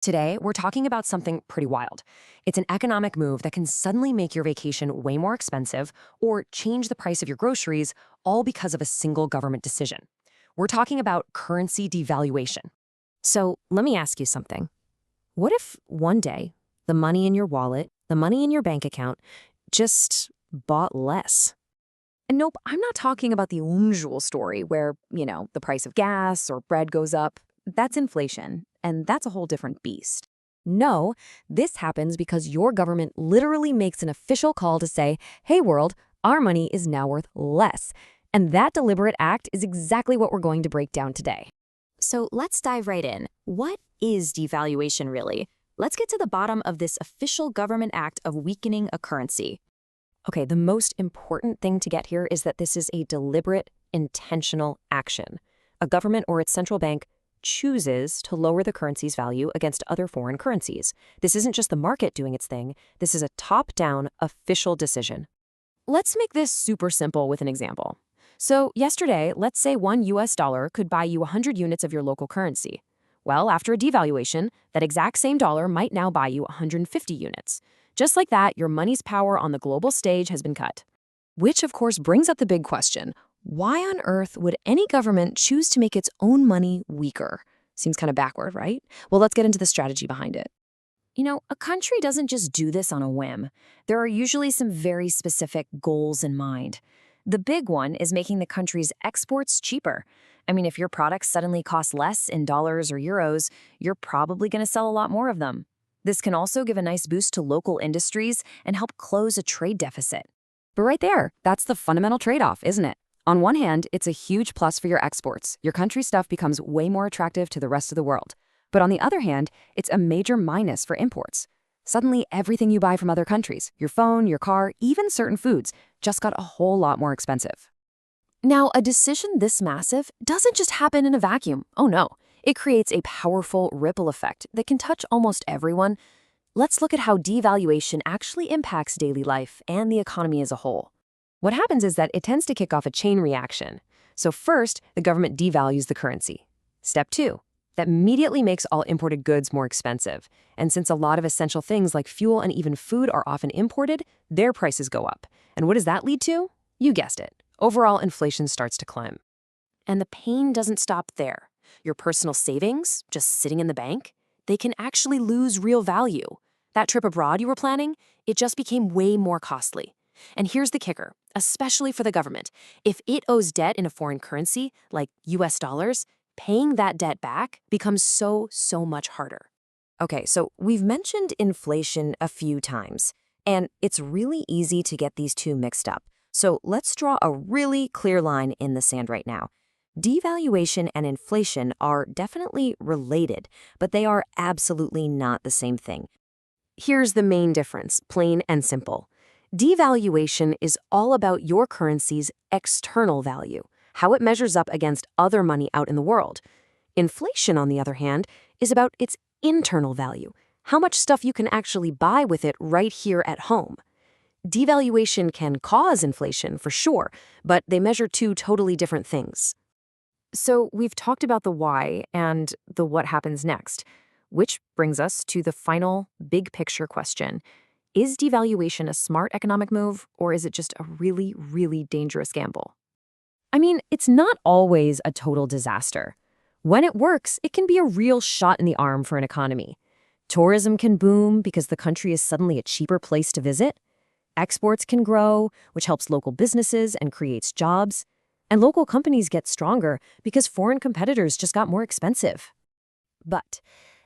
Today, we're talking about something pretty wild. It's an economic move that can suddenly make your vacation way more expensive or change the price of your groceries, all because of a single government decision. We're talking about currency devaluation. So let me ask you something. What if one day the money in your wallet, the money in your bank account, just bought less? And nope, I'm not talking about the usual story where, the price of gas or bread goes up. That's inflation, and that's a whole different beast. No, this happens because your government literally makes an official call to say, hey world, our money is now worth less. And that deliberate act is exactly what we're going to break down today. So let's dive right in. What is devaluation really? Let's get to the bottom of this official government act of weakening a currency. Okay, the most important thing to get here is that this is a deliberate, intentional action. A government or its central bank chooses to lower the currency's value against other foreign currencies. This isn't just the market doing its thing. This is a top-down official decision. Let's make this super simple with an example. So yesterday, let's say $1 could buy you 100 units of your local currency. Well, after a devaluation, that exact same dollar might now buy you 150 units. Just like that, your money's power on the global stage has been cut. Which, of course, brings up the big question. Why on earth would any government choose to make its own money weaker? Seems kind of backward, right? Well, let's get into the strategy behind it. A country doesn't just do this on a whim. There are usually some very specific goals in mind. The big one is making the country's exports cheaper. If your products suddenly cost less in dollars or euros, you're probably going to sell a lot more of them. This can also give a nice boost to local industries and help close a trade deficit. But right there, that's the fundamental trade-off, isn't it? On one hand, it's a huge plus for your exports. Your country's stuff becomes way more attractive to the rest of the world. But on the other hand, it's a major minus for imports. Suddenly, everything you buy from other countries, your phone, your car, even certain foods, just got a whole lot more expensive. Now, a decision this massive doesn't just happen in a vacuum. Oh no. It creates a powerful ripple effect that can touch almost everyone. Let's look at how devaluation actually impacts daily life and the economy as a whole. What happens is that it tends to kick off a chain reaction. So first, the government devalues the currency. Step 2, that immediately makes all imported goods more expensive. And since a lot of essential things like fuel and even food are often imported, their prices go up. And what does that lead to? You guessed it. Overall, inflation starts to climb. And the pain doesn't stop there. Your personal savings, just sitting in the bank, they can actually lose real value. That trip abroad you were planning, it just became way more costly. And here's the kicker, especially for the government. If it owes debt in a foreign currency, like US dollars, paying that debt back becomes so much harder. Okay, so we've mentioned inflation a few times, and it's really easy to get these two mixed up. So let's draw a really clear line in the sand right now. Devaluation and inflation are definitely related, but they are absolutely not the same thing. Here's the main difference, plain and simple. Devaluation is all about your currency's external value, how it measures up against other money out in the world. Inflation, on the other hand, is about its internal value, how much stuff you can actually buy with it right here at home. Devaluation can cause inflation, for sure, but they measure two totally different things. So we've talked about the why and the what happens next, which brings us to the final big picture question. Is devaluation a smart economic move, or is it just a really, really dangerous gamble? It's not always a total disaster. When it works, it can be a real shot in the arm for an economy. Tourism can boom because the country is suddenly a cheaper place to visit. Exports can grow, which helps local businesses and creates jobs. And local companies get stronger because foreign competitors just got more expensive. But,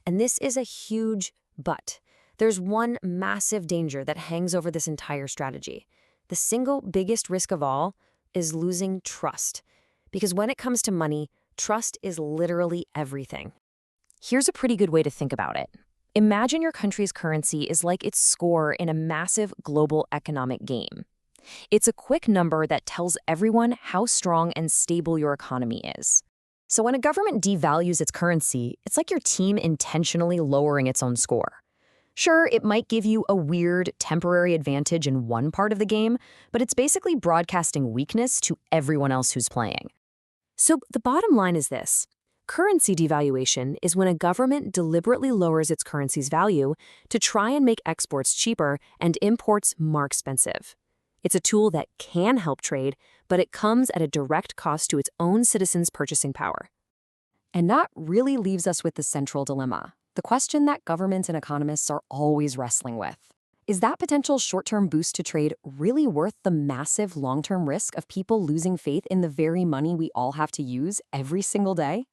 and this is a huge but, there's one massive danger that hangs over this entire strategy. The single biggest risk of all is losing trust. Because when it comes to money, trust is literally everything. Here's a pretty good way to think about it. Imagine your country's currency is like its score in a massive global economic game. It's a quick number that tells everyone how strong and stable your economy is. So when a government devalues its currency, it's like your team intentionally lowering its own score. Sure, it might give you a weird, temporary advantage in one part of the game, but it's basically broadcasting weakness to everyone else who's playing. So the bottom line is this. Currency devaluation is when a government deliberately lowers its currency's value to try and make exports cheaper and imports more expensive. It's a tool that can help trade, but it comes at a direct cost to its own citizens' purchasing power. And that really leaves us with the central dilemma, the question that governments and economists are always wrestling with. Is that potential short-term boost to trade really worth the massive long-term risk of people losing faith in the very money we all have to use every single day?